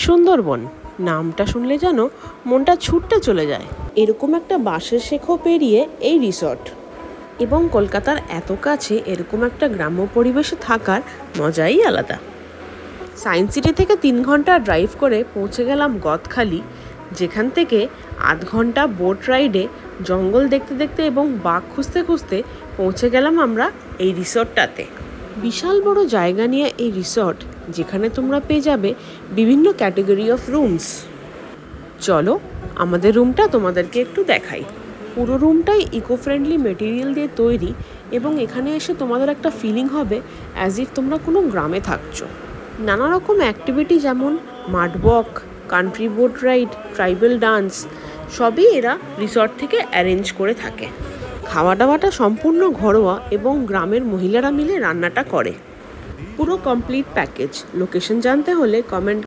সুন্দরবন নামটা শুনলে যেন মনটা ছুটতে চলে যায়। এরকম একটা বাঁশের শেখো পেরিয়ে এই রিসর্ট, এবং কলকাতার এত কাছে এরকম একটা গ্রাম্য পরিবেশে থাকার মজাই আলাদা। সায়েন্স সিটি থেকে 3 ঘন্টা ড্রাইভ করে পৌঁছে গেলাম গদখালি, যেখান থেকে আধ ঘন্টা বোট রাইডে জঙ্গল দেখতে দেখতে এবং বাঘ খুঁজতে খুঁজতে পৌঁছে গেলাম আমরা এই রিসর্টটাতে। বিশাল বড় জায়গা নিয়ে এই রিসর্ট, যেখানে তোমরা পেয়ে যাবে বিভিন্ন ক্যাটাগরি অফ রুমস। চলো আমাদের রুমটা তোমাদেরকে একটু দেখাই। পুরো রুমটাই ইকো ফ্রেন্ডলি মেটেরিয়াল দিয়ে তৈরি, এবং এখানে এসে তোমাদের একটা ফিলিং হবে অ্যাজ ইফ তোমরা কোনো গ্রামে থাকছো। নানা রকম অ্যাক্টিভিটি যেমন mud walk, country boat ride, tribal dance সবই এরা রিসর্ট থেকে অ্যারেঞ্জ করে থাকে। খাওয়া দাওয়াটা সম্পূর্ণ ঘরোয়া এবং গ্রামের মহিলারা মিলে রান্নাটা করে। পুরো কমপ্লিট প্যাকেজ। লোকেশন জানতে হলে কমেন্ট